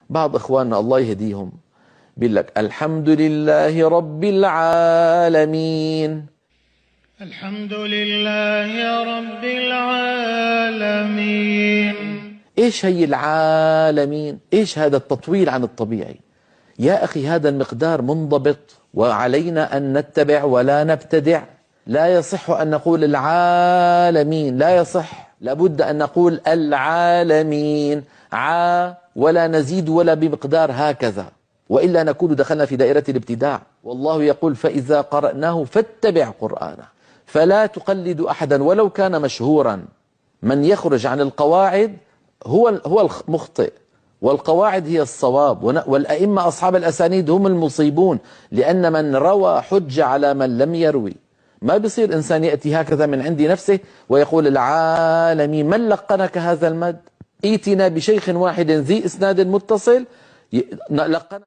بعض إخواننا الله يهديهم بيقول لك الحمد لله رب العالمين. الحمد لله رب العالمين. إيش هي العالمين؟ إيش هذا التطويل عن الطبيعي؟ يا أخي هذا المقدار منضبط، وعلينا أن نتبع ولا نبتدع. لا يصح أن نقول العالمين، لا يصح، لابد أن نقول العالمين، ولا نزيد ولا بمقدار هكذا، وإلا نكون دخلنا في دائرة الابتداع. والله يقول فإذا قرأناه فاتبع قرآنه، فلا تقلد أحدا ولو كان مشهورا. من يخرج عن القواعد هو المخطئ، والقواعد هي الصواب، والأئمة أصحاب الأسانيد هم المصيبون، لأن من روى حج على من لم يروي. ما بيصير إنسان يأتي هكذا من عند نفسه ويقول العالمين. من لقنك هذا المد؟ ائتنا بشيخ واحد ذي إسناد متصل لقن